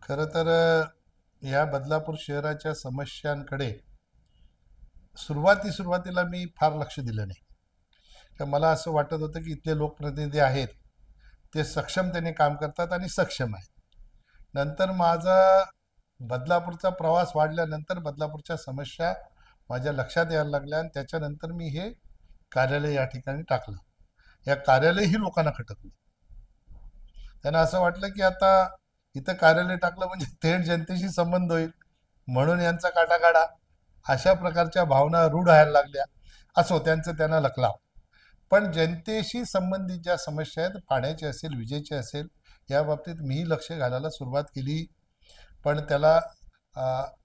खरं तर या बदलापूर शहराच्या समस्यांकडे सुरुवातीला मी फार लक्ष दिलं नाही. तर मला असं वाटत होतं की इथले लोकप्रतिनिधी आहेत ते सक्षमतेने काम करतात आणि सक्षम आहेत. नंतर माझा बदलापूरचा प्रवास वाढल्यानंतर बदलापूरच्या समस्या माझ्या लक्षात यायला लागल्या आणि त्याच्यानंतर मी हे कार्यालय या ठिकाणी टाकलं. या कार्यालय ही लोकांना खटकलं. त्यांना असं वाटलं की आता इथं कार्यालय टाकलं म्हणजे थेट जनतेशी संबंध होईल, म्हणून यांचा काटा काढा, अशा प्रकारच्या भावना रूढ व्हायला लागल्या. असो, त्यांचं त्यांना लकलाव. पण जनतेशी संबंधित ज्या समस्या आहेत, पाण्याची असेल, विजेची असेल, या बाबतीत मीही लक्ष घालायला सुरुवात केली. पण त्याला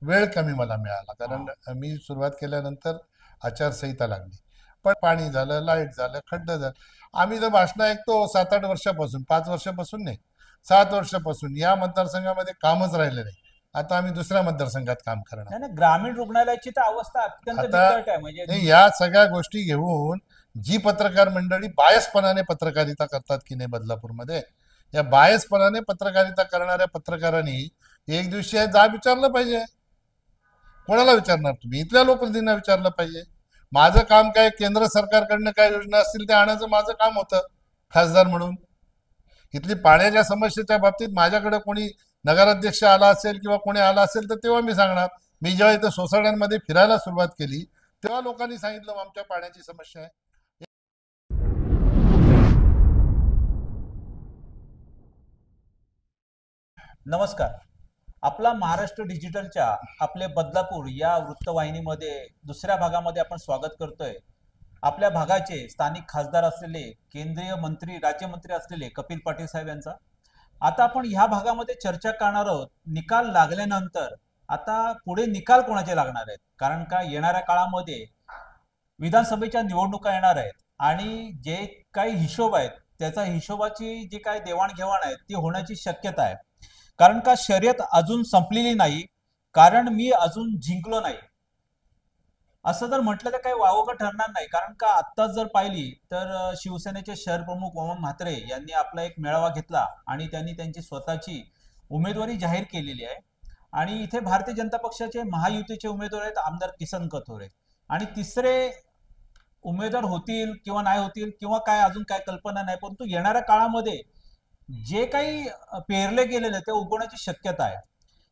वेळ कमी मला मिळाला, कारण मी सुरुवात केल्यानंतर आचारसंहिता लागली. पण पाणी झालं, लाईट झालं, खड्डं झालं. आम्ही तर भाषणं ऐकतो 7-8 वर्षापासून, 5 वर्षापासून नाही, 7 वर्षापासून या मतदारसंघामध्ये कामच राहिलं नाही. आता आम्ही दुसऱ्या मतदारसंघात काम करणार. नाही नाही, ग्रामीण रुग्णालयाची तर अवस्था अत्यंत आता बिकट आहे. म्हणजे नाही, या सगळ्या गोष्टी घेऊन जी पत्रकार मंडळी बायसपणाने पत्रकारिता करतात की नाही बदलापूरमध्ये, या बायसपणाने पत्रकारिता करणाऱ्या पत्रकारांनी एक दिवशी हे जा विचारलं पाहिजे. कोणाला विचारणार तुम्ही? इथल्या लोकप्रतिनिधींना विचारलं पाहिजे. माझं काम काय, केंद्र सरकारकडनं काय योजना असतील ते आणायचं माझं काम होतं खासदार म्हणून. इथली पाण्याच्या समस्येच्या बाबतीत माझ्याकडे कोणी नगराध्यक्ष आला असेल किंवा कोणी आला असेल तर तेव्हा मी सांगणार. मी जेव्हा इथं सोसायट्यांमध्ये फिरायला सुरुवात केली तेव्हा लोकांनी सांगितलं आमच्या पाण्याची समस्या आहे. नमस्कार. आपला महाराष्ट्र डिजिटलच्या आपले बदलापूर या वृत्तवाहिनीमध्ये दुसऱ्या भागामध्ये आपण स्वागत करतोय. आपल्या भागाचे स्थानिक खासदार असलेले, केंद्रीय मंत्री, राज्यमंत्री असलेले कपिल पाटील साहेब यांचा. आता आपण ह्या भागामध्ये चर्चा करणार आहोत निकाल लागल्यानंतर. आता पुढे निकाल कोणाचे लागणार आहेत, कारण का येणाऱ्या काळामध्ये विधानसभेच्या निवडणुका येणार आहेत आणि जे काही हिशोब आहेत त्याचा हिशोबाची जी काही देवाणघेवाण आहे ती होण्याची शक्यता आहे. कारण का शर्यत अजून संपलेली नाही, कारण मी अजून जिंकलो नाही असं जर म्हटलं तर काही वावगं ठरणार नाही. कारण का आत्ताच जर पाहिली तर शिवसेनेचे शहर प्रमुख वामन म्हात्रे यांनी आपला एक मेळावा घेतला आणि त्यांनी त्यांची स्वतःची उमेदवारी जाहीर केलेली आहे. आणि इथे भारतीय जनता पक्षाचे महायुतीचे उमेदवार आहेत आमदार किसन कथोरे. आणि तिसरे उमेदवार होतील किंवा नाही होतील किंवा काय अजून काय कल्पना नाही, परंतु येणाऱ्या काळामध्ये जे काही पेरले गेलेले ते उगवण्याची शक्यता आहे.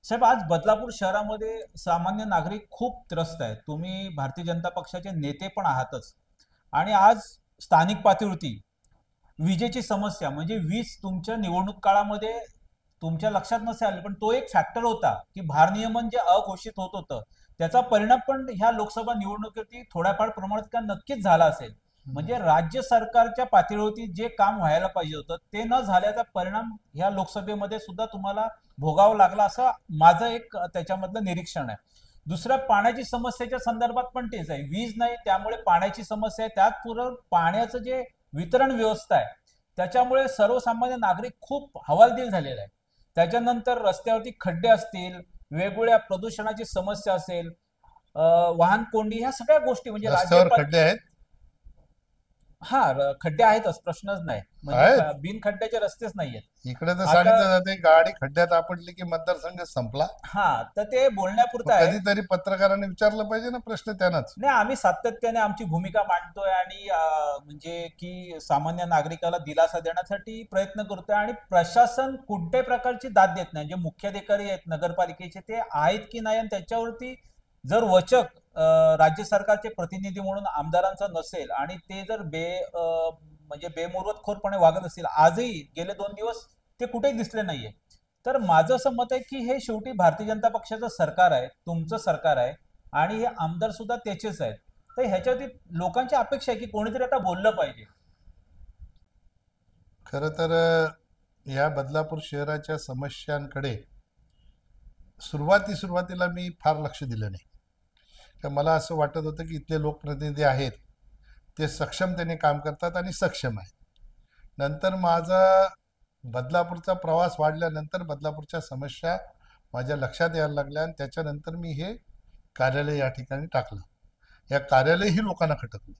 साहेब, आज बदलापूर शहरामध्ये सामान्य नागरिक खूप त्रस्त आहेत. तुम्ही भारतीय जनता पक्षाचे नेते पण आहातच. आणि आज स्थानिक पातळीवरती विजेची समस्या, म्हणजे वीज तुमच्या निवडणूक काळामध्ये तुमच्या लक्षात नसेल आलं पण तो एक फॅक्टर होता की भारनियमन जे अघोषित होत होतं त्याचा परिणाम पण ह्या लोकसभा निवडणुकीवरती थोड्याफार प्रमाणात का नक्कीच झाला असेल. म्हणजे राज्य सरकारच्या पातळीवरती जे काम व्हायला पाहिजे होतं ते न झाल्याचा परिणाम ह्या लोकसभेमध्ये सुद्धा तुम्हाला भोगावं लागला, असं माझं एक त्याच्यामधलं निरीक्षण आहे. दुसऱ्या पाण्याची समस्येच्या संदर्भात पण तेच आहे. वीज नाही त्यामुळे पाण्याची समस्या आहे, त्यात पुरं पाण्याचं जे वितरण व्यवस्था आहे त्याच्यामुळे सर्वसामान्य नागरिक खूप हवालदिल झालेला आहे. त्याच्यानंतर रस्त्यावरती खड्डे असतील, वेगवेगळ्या प्रदूषणाची समस्या असेल, वाहन कोंडी, ह्या सगळ्या गोष्टी म्हणजे रस्त्यावर राज्यपाल. खड्डे आहेत. हा, खड्डे आहेतच, प्रश्नच नाही. म्हणजे आहेत. बिन खड्ड्याचे रस्तेच नाहीयेत. इकडे तर आता सांगितलं जाते गाडी खड्ड्यात आपटली की मतदारसंघ संपला. हा, तर ते मग बोलण्यापुरतं आहे. कधीतरी पत्रकारांनी विचारलं पाहिजे ना प्रश्न त्यांनाच. नाही, आम्ही सातत्याने आमची भूमिका मांडतोय आणि म्हणजे की सामान्य नागरिकाला दिलासा देण्यासाठी प्रयत्न करतोय. आणि प्रशासन कुठल्याही प्रकारची दाद देत नाही. जे मुख्याधिकारी आहेत नगरपालिकेचे ते आहेत की नाही, आणि त्याच्यावरती जर वचक राज्य सरकारचे प्रतिनिधी म्हणून आमदारांचा नसेल आणि ते जर म्हणजे बेमुरवतखोरपणे वागत असतील, आजही गेले 2 दिवस ते कुठेही दिसले नाहीये. तर माझं असं मत आहे की हे शेवटी भारतीय जनता पक्षाचं सरकार आहे, तुमचं सरकार आहे आणि हे आमदार सुद्धा त्याचेच आहेत. तर ह्याच्यावरती लोकांची अपेक्षा आहे की कोणीतरी आता बोललं पाहिजे. खरं तर या बदलापूर शहराच्या समस्यांकडे सुरुवातीला मी फार लक्ष दिलं नाही. तर मला असं वाटत होतं की इथले लोकप्रतिनिधी आहेत ते सक्षमतेने काम करतात आणि सक्षम आहेत. नंतर माझा बदलापूरचा प्रवास वाढल्यानंतर बदलापूरच्या समस्या माझ्या लक्षात यायला लागल्या आणि त्याच्यानंतर मी हे कार्यालय या ठिकाणी टाकलं. या कार्यालय ही लोकांना खटकलं.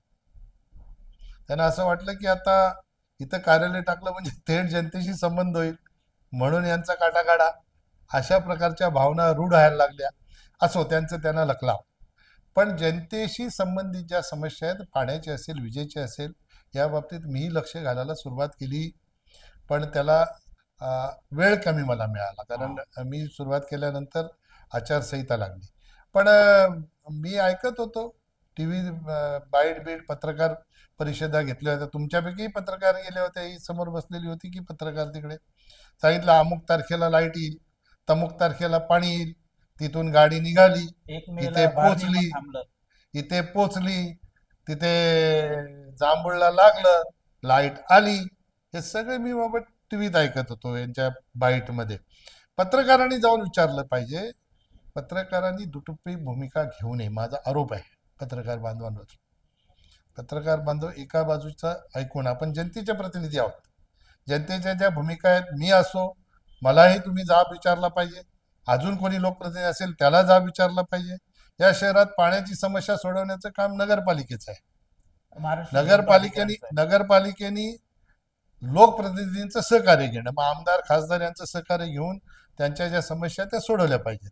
त्यांना असं वाटलं की आता इथं कार्यालय टाकलं म्हणजे थेट जनतेशी संबंध होईल, म्हणून यांचा काटा काढा, अशा प्रकारच्या भावना रूढ व्हायला लागल्या. असो, त्यांचं त्यांना लकला. पण जनतेशी संबंधित ज्या समस्या आहेत, पाण्याची असेल, विजेची असेल, या बाबतीत मीही लक्ष घालायला सुरुवात केली. पण त्याला वेळ कमी मला मिळाला, कारण मी सुरुवात केल्यानंतर आचारसंहिता लागली. पण मी ऐकत होतो टी व्ही, बाईट बीट, पत्रकार परिषदा घेतल्या होत्या. तुमच्यापैकी पत्रकार गेले होते, ही समोर बसलेली होती की पत्रकार तिकडे. सांगितलं अमुक तारखेला लाईट येईल, तमुक तारखेला पाणी येईल. तिथून गाडी निघाली, 1 इथे मेला भारनियमन पोचली, थांबलं. इथे पोचली, तिथे जांभूळला लागलं, लाईट आली. हे सगळे मी बाबा टीव्हीत ऐकत होतो, यांच्या बाईटमध्ये. पत्रकारांनी जाऊन विचारलं पाहिजे. पत्रकारांनी दुटप्पी भूमिका घेऊ नये, माझा आरोप आहे पत्रकार बांधवांवर. पत्रकार बांधव एका बाजूचा ऐकून, आपण जनतेचे प्रतिनिधी आहोत. जनतेच्या ज्या भूमिका आहेत, मी असो, मलाही तुम्ही जाब विचारला पाहिजे. अजून कोणी लोकप्रतिनिधी असेल त्याला जाब विचारला पाहिजे. या शहरात पाण्याची समस्या सोडवण्याचं काम नगरपालिकेचं आहे. महाराष्ट्र नगरपालिकेने सरकारचं आहे. नगरपालिकेने लोकप्रतिनिधींचं सहकार्य घेणं, मग आमदार खासदार यांचं सहकार्य घेऊन त्यांच्या ज्या समस्या त्या सोडवल्या पाहिजेत.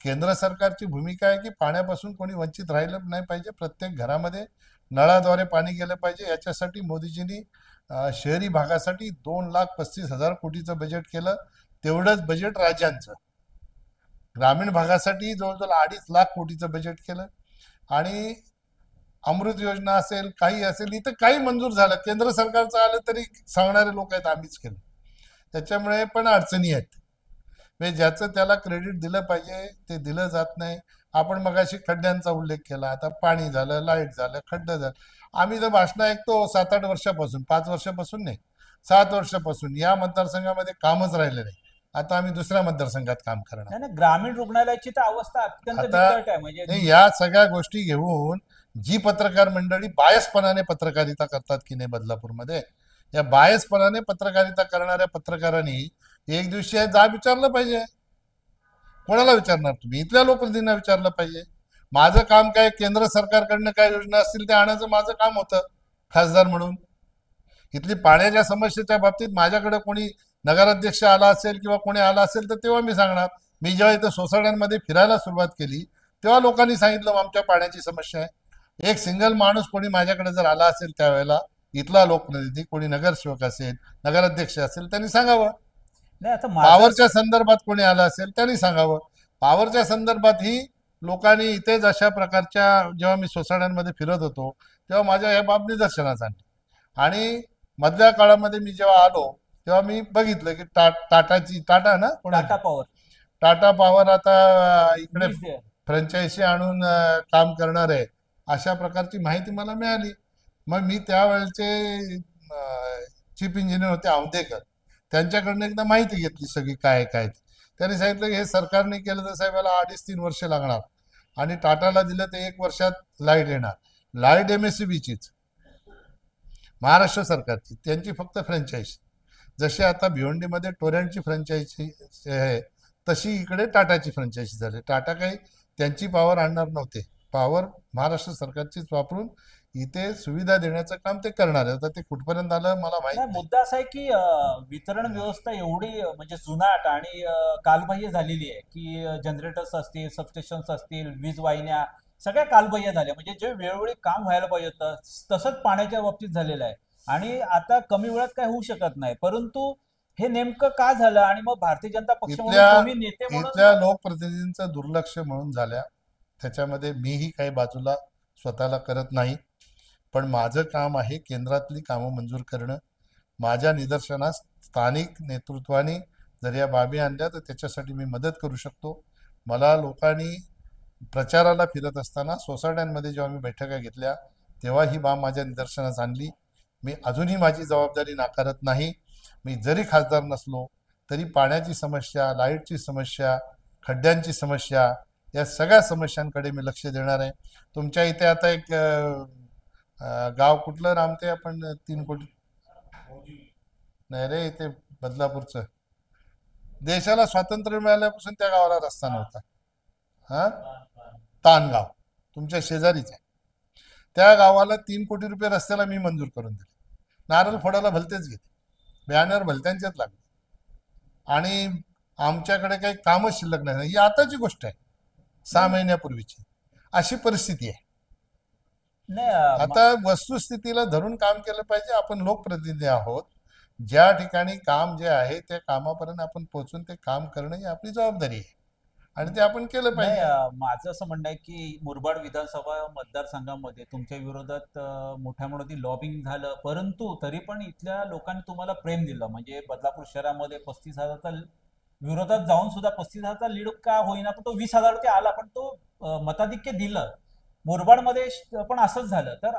केंद्र सरकारची भूमिका आहे की पाण्यापासून कोणी वंचित राहिलं नाही पाहिजे. प्रत्येक घरामध्ये नळाद्वारे पाणी गेलं पाहिजे. याच्यासाठी मोदीजींनी शहरी भागासाठी 2,35,000 कोटीचं बजेट केलं. तेवढंच बजेट राज्यांचं. ग्रामीण भागासाठी जवळजवळ 2.5 लाख कोटीचं बजेट केलं. आणि अमृत योजना असेल, काही असेल, इथं काही मंजूर झालं. केंद्र सरकारचं आलं तरी सांगणारे लोक आहेत आम्हीच केलं. त्याच्यामुळे पण अडचणी आहेत. म्हणजे ज्याचं त्याला क्रेडिट दिलं पाहिजे ते दिलं जात नाही. आपण मगाशी खड्ड्यांचा उल्लेख केला, आता पाणी झालं, लाईट झालं, खड्डं झालं. आम्ही जर भाषणं ऐकतो 7-8 वर्षापासून, 5 वर्षापासून नाही, 7 वर्षापासून या मतदारसंघामध्ये कामच राहिले नाही. आता आम्ही दुसऱ्या मतदारसंघात काम करणार. नाही नाही, ग्रामीण रुग्णालयाची तर अवस्था अत्यंत आता बिकट आहे. म्हणजे नाही, या सगळ्या गोष्टी घेऊन जी पत्रकार मंडळी बायसपणाने पत्रकारिता करतात की नाही बदलापूरमध्ये, या बायसपणाने पत्रकारिता करणाऱ्या पत्रकारांनी एक दिवशी हे जाब विचारलं पाहिजे. कोणाला विचारणार तुम्ही? इथल्या लोकप्रतिनिधींना विचारलं पाहिजे. माझं काम काय, केंद्र सरकारकडनं काय योजना असतील ते आणायचं माझं काम होतं खासदार म्हणून. इथली पाण्याच्या समस्येच्या बाबतीत माझ्याकडे कोणी नगराध्यक्ष आला असेल किंवा कोणी आला असेल तर तेव्हा मी सांगणार. मी जेव्हा इथं सोसायट्यांमध्ये फिरायला सुरुवात केली तेव्हा लोकांनी सांगितलं आमच्या पाण्याची समस्या आहे. एक सिंगल माणूस कोणी माझ्याकडे जर आला असेल त्यावेळेला, इथला लोकप्रतिनिधी, कोणी नगरसेवक असेल, नगराध्यक्ष असेल, त्यांनी सांगावं. नाही, आता माझं पॉवरच्या संदर्भात कोणी आलं असेल त्यांनी सांगावं. पॉवरच्या संदर्भात ही लोकांनी इथेच अशा प्रकारच्या, जेव्हा मी सोसायट्यांमध्ये फिरत होतो तेव्हा माझ्या या बाब निदर्शनास आणली. आणि मधल्या काळामध्ये मी जेव्हा आलो तेव्हा मी बघितलं की टाटा ना, टाटा पॉवर टाटा पॉवर आता इकडे वीज द्या. फ्रँचायझी आणून काम करणार आहे, अशा प्रकारची माहिती मला मिळाली. मग मी त्यावेळेचे चीफ इंजिनियर होते औंधेकर, त्यांच्याकडनं एकदा माहिती घेतली सगळी काय काय. त्यांनी सांगितलं की हे सरकारने केलं तर साहेब याला 2.5-3 वर्ष लागणार, आणि टाटाला दिलं तर 1 वर्षात लाईट येणार. लाईट MSEBचीच, महाराष्ट्र सरकारची, त्यांची फक्त फ्रँचायझी. जशी आता भिवंडीमध्ये टोरंटची फ्रँचायझी आहे तशी इकडे टाटाची फ्रँचायझी झाली. टाटा काही त्यांची पॉवर आणणार नव्हते, पॉवर महाराष्ट्र सरकारचीच वापरून इथे सुविधा देण्याचं काम ते करणार आहे. आता ते कुठपर्यंत आलं मला माहित नाही, नाही. मुद्दा असा आहे की वितरण व्यवस्था एवढी म्हणजे जुनाट आणि कालबाह्य झालेली आहे की जनरेटर्स असतील, सबस्टेशन्स असतील, वीज वाहिन्या सगळ्या कालबाह्य झाल्या. म्हणजे जे वेळोवेळी काम व्हायला पाहिजे होतं तसंच पाण्याच्या बाबतीत झालेलं आहे. आणि आता कमी वेळात काय होऊ शकत नाही. परंतु हे नेमकं का झालं? आणि मग भारतीय जनता पक्ष म्हणून इथल्या तुम्ही नेते म्हणून इथल्या लोकप्रतिनिधींचं दुर्लक्ष म्हणून झाल्या. त्याच्यामध्ये मीही काही बाजूला स्वतःला करत नाही. पण माझं काम आहे केंद्रातली कामं मंजूर करणं. माझ्या निदर्शनास स्थानिक नेतृत्वाने जर या बाबी आणल्या तर त्याच्यासाठी मी मदत करू शकतो. मला लोकांनी प्रचाराला फिरत असताना सोसायट्यांमध्ये जेव्हा मी बैठका घेतल्या तेव्हा ही बाब माझ्या निदर्शनास आणली. मी अजूनही माझी जबाबदारी नाकारत नाही. मी जरी खासदार नसलो तरी पाण्याची समस्या, लाईटची समस्या, खड्ड्यांची समस्या, या सगळ्या समस्यांकडे मी लक्ष देणार आहे. तुमच्या इथे आता एक गाव कुठलं रामते, आपण 3 कोटी नाही रे, इथे बदलापूरचं, देशाला स्वातंत्र्य मिळाल्यापासून त्या गावाला रस्ता नव्हता. हा, तानगाव तुमच्या शेजारीच आहे. त्या गावाला 3 कोटी रुपये रस्त्याला मी मंजूर करून दिले. नारळ फोडायला भलतेच गेले, बॅनर भलत्यांच्याच लागले. आणि आमच्याकडे काही कामच शिल्लक नाही, ही आताची गोष्ट आहे, 6 महिन्यापूर्वीची अशी परिस्थिती आहे. नाही आता वस्तुस्थितीला धरून काम केलं पाहिजे. आपण लोकप्रतिनिधी आहोत. ज्या ठिकाणी काम जे आहे त्या कामापर्यंत आपण पोहोचून ते काम करणं ही आपली जबाबदारी आहे आणि ते आपण केलं नाही पाहिजे. माझं असं म्हणणं आहे की मुरबाड विधानसभा मतदारसंघामध्ये तुमच्या विरोधात मोठ्या मोठी लॉबिंग झालं, परंतु तरी पण इथल्या लोकांनी तुम्हाला प्रेम दिलं. म्हणजे बदलापूर शहरामध्ये 35,000चा विरोधात जाऊन सुद्धा 35,000चा लीड का होईना, पण तो 20,000 ते आला, पण तो मताधिक्य दिलं. मुरबाडमध्ये पण असंच झालं. तर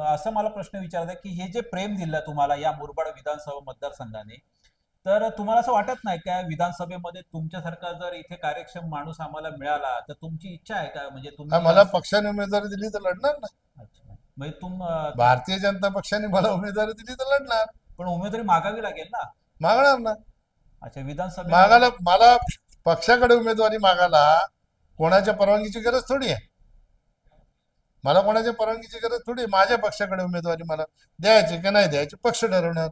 असं मला प्रश्न विचारायचा आहे की हे जे प्रेम दिलं तुम्हाला या मुरबाड विधानसभा मतदारसंघाने, तर तुम्हाला असं वाटत नाही का विधानसभेमध्ये तुमच्यासारखा जर इथे कार्यक्षम माणूस आम्हाला मिळाला तर तुमची इच्छा आहे का? म्हणजे हा, तुम्ही मला पक्षाने उमेदवारी दिली तर लढणार ना. अच्छा. म्हणजे भारतीय जनता पक्षाने मला उमेदवारी दिली तर लढणार. पण उमेदवारी मागावी लागेल ना. मागणार ना. अच्छा, विधानसभेमध्ये. मागायला मला पक्षाकडे उमेदवारी मागायला कोणाच्या परवानगीची गरज थोडी आहे. मला कोणाच्या परवानगीची गरज थोडी आहे. माझ्या पक्षाकडे उमेदवारी मला द्यायची की नाही द्यायची पक्ष ठरवणार.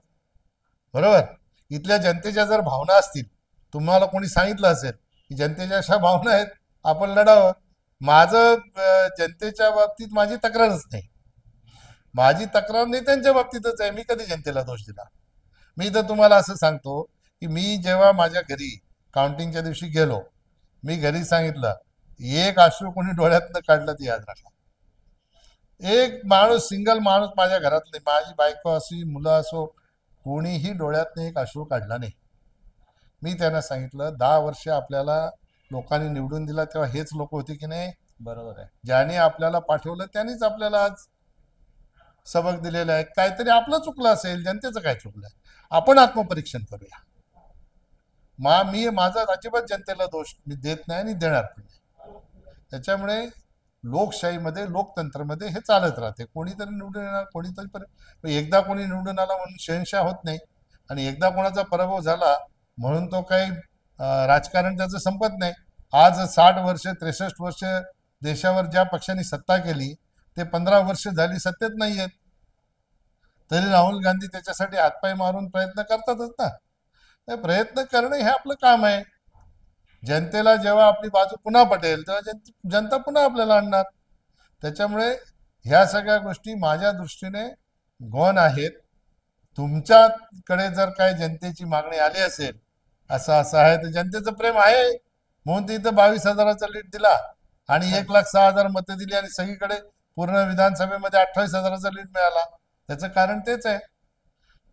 बरोबर. इथल्या जनतेच्या जर भावना असतील, तुम्हाला कोणी सांगितलं असेल की जनतेच्या अशा भावना आहेत, आपण लढावं. माझं जनतेच्या बाबतीत माझी तक्रारच नाही. माझी तक्रार नाही त्यांच्या बाबतीतच आहे. मी कधी जनतेला दोष दिला? मी तर तुम्हाला असं सांगतो की मी जेव्हा माझ्या घरी काउंटिंगच्या दिवशी गेलो, मी घरी सांगितलं, एक अश्रू कोणी डोळ्यातनं काढलं ते याद राखा. एक माणूस, सिंगल माणूस माझ्या घरात नाही, माझी बायको असो, मुलं असो, कोणीही डोळ्यातनं एक अश्रू काढला नाही. मी त्यांना सांगितलं, 10 वर्ष आपल्याला लोकांनी निवडून दिला तेव्हा हेच लोक होते की नाही? बरोबर आहे. ज्याने आपल्याला पाठवलं त्यांनीच आपल्याला आज सबक दिलेला आहे. काहीतरी आपलं चुकलं असेल, जनतेचं काय चुकलं, आपण आत्मपरीक्षण करूया. मी माझा अजिबात जनतेला दोष मी देत नाही आणि देणार पण नाही. त्याच्यामुळे लोकशाहीमध्ये, लोकतंत्रमध्ये हे चालत राहते. कोणीतरी निवडून येणार, कोणीतरी एकदा कोणी निवडून आला म्हणून शहनशाह होत नाही, आणि एकदा कोणाचा पराभव झाला म्हणून तो काही राजकारण त्याचं संपत नाही. आज 60 वर्ष, 63 वर्ष देशावर ज्या पक्षाने सत्ता केली ते 15 वर्ष झाली सत्तेत नाही आहेत, तरी राहुल गांधी त्याच्यासाठी हातपाय मारून प्रयत्न करतातच ना. ते प्रयत्न करणं हे आपलं काम आहे. जनतेला जेव्हा आपली बाजू पुन्हा पटेल तेव्हा जनता पुन्हा आपल्याला आणणार. त्याच्यामुळे ह्या सगळ्या गोष्टी माझ्या दृष्टीने गौण आहेत. तुमच्याकडे जर काय जनतेची मागणी आली असेल, असं असं आहे, तर जनतेचं प्रेम आहे म्हणून ते इथं 22,000चा लीड दिला आणि 1,06,000 मतं दिली आणि सगळीकडे पूर्ण विधानसभेमध्ये 28,000चा लीड मिळाला. त्याचं कारण तेच आहे.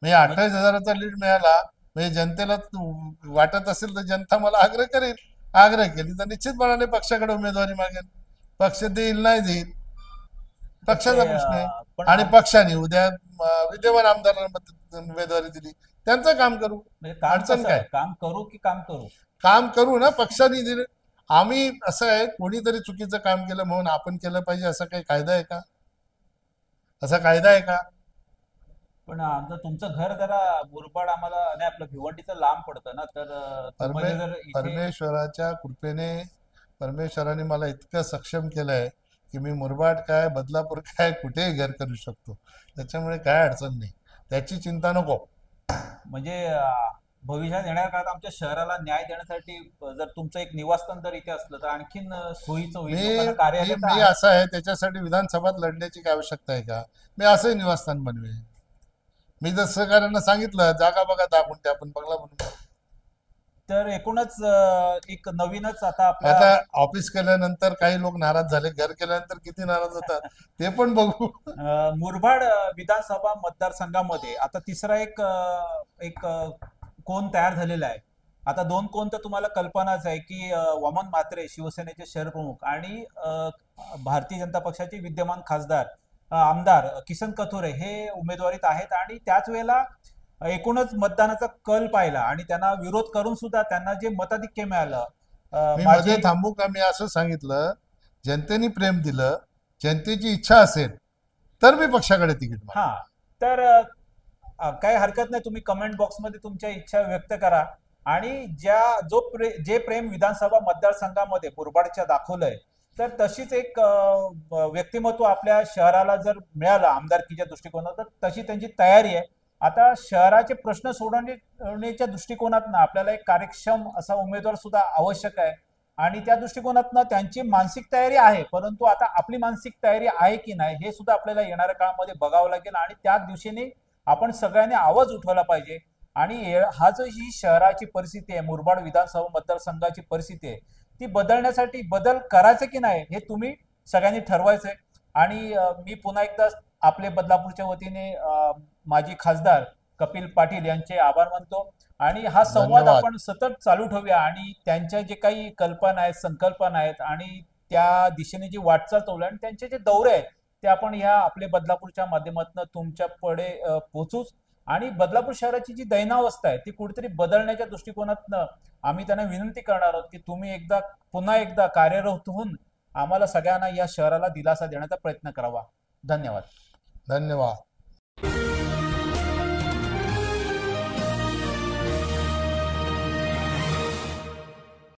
म्हणजे 28,000चा लीड मिळाला म्हणजे जनतेला वाटत असेल तर जनता मला आग्रह करेल. आग्रह केली तर निश्चितपणाने पक्षाकडे उमेदवारी मागेल. पक्ष देईल नाही देईल पक्षाचा प्रश्न आहे. पण आणि पक्षाने उद्या विद्यमान आमदारांना उमेदवारी दिली, त्यांचं काम करू. म्हणजे काम अडचण काय? काम करू की काम करू? काम करू ना. पक्षाने दिले. आम्ही असं आहे, कोणीतरी चुकीचं काम केलं म्हणून आपण केलं पाहिजे असा काही कायदा आहे का? असा कायदा आहे का? पण आमचं तुमचं घर जरा मुरबाड आम्हाला नाही, आपलं भिवंडीचं लांब पडतं ना, तर तुम्हाला जर इथे परमेश्वराच्या कृपेने परमेश्वराने मला इतकं सक्षम केलंय की मी मुरबाड काय, बदलापूर काय, कुठेही घर करू शकतो. त्याच्यामुळे काय अडचण नाही, त्याची चिंता नको. म्हणजे भविष्यात येणाऱ्या काळात आमच्या शहराला न्याय देण्यासाठी जर तुमचं एक निवासस्थान जर इथे असलं तर आणखीन सोयीचं होईल. मी लोकांना मी कार्यालय तर मी आहे. असं आहे, त्याच्यासाठी विधानसभात लढण्याची काय आवश्यकता आहे का? मी असंही निवासस्थान बनवेन. मी जर सहकार्यांना सांगितलं, जागा बघा 10 गुंठे आपण बंगला बनवू. तर एकूणच एक नवीनच आता आपल्या आता ऑफिस केल्यानंतर काही लोक नाराज झाले, घर केल्यानंतर किती नाराज होतात ते पण बघू. मुरबाड विधानसभा मतदारसंघामध्ये आता तिसरा एक कोण तयार झालेला आहे. आता दोन कोण तर तुम्हाला कल्पनाच आहे की वामन म्हात्रे शिवसेनेचे शहर प्रमुख आणि भारतीय जनता पक्षाचे विद्यमान खासदार आमदार किसन कथोरे हे उमेदवारीत आहेत. आणि त्याच वेळेला एकूणच मतदानाचा कल पाहिला आणि त्यांना विरोध करून सुद्धा त्यांना जे मताधिक्य मिळालं. मी माझी मध्ये थांबू का? मी असं सांगितलं, जनतेने प्रेम दिलं, जनतेची इच्छा असेल तर मी पक्षाकडे तिकीट मागेन. हा, तर काही हरकत नाही, तुम्ही कमेंट बॉक्समध्ये तुमच्या इच्छा व्यक्त करा. आणि जे प्रेम विधानसभा मतदारसंघामध्ये मुरबाडच्या दाखवलंय, तर तशीच एक व्यक्तिमत्व आपल्या शहराला जर मिळालं आमदारकीच्या दृष्टिकोनात, तर तशी त्यांची तयारी आहे. आता शहराचे प्रश्न सोडवण्याच्या दृष्टिकोनातनं आपल्याला एक कार्यक्षम असा उमेदवार सुद्धा आवश्यक आहे आणि त्या दृष्टिकोनातनं त्यांची मानसिक तयारी आहे, परंतु आता आपली मानसिक तयारी आहे की नाही हे सुद्धा आपल्याला येणाऱ्या काळामध्ये बघावं लागेल आणि त्या दिवशीने आपण सगळ्यांनी आवाज उठवला पाहिजे. आणि हा जो ही शहराची परिस्थिती आहे, मुरबाड विधानसभा मतदारसंघाची परिस्थिती आहे, ती बदलण्यासाठी बदल करायचे की नाही हे तुम्ही सगळ्यांनी ठरवायचंय. आणि मी पुन्हा एकदा आपले बदलापूरच्या वतीने माजी खासदार कपिल पाटील यांचे आभार मानतो आणि हा संवाद धन्यवाद. आपण सतत चालू ठेवूया आणि त्यांच्या जे काही कल्पना आहेत, संकल्पना आहेत आणि त्या दिशेने जी वाटचाल चालू आहे आणि त्यांचे जे दौरे आहेत ते आपण ह्या आपले बदलापूरच्या माध्यमातून तुमच्याकडे पोहोचूच. आणि बदलापूर शहराची जी दैनावस्था आहे ती कुठेतरी बदलण्याच्या दृष्टिकोनातनं आम्ही त्यांना विनंती करणार आहोत की तुम्ही पुन्हा एकदा कार्यरत होऊन आम्हाला सगळ्यांना या शहराला दिलासा देण्याचा प्रयत्न करावा. धन्यवाद. धन्यवाद.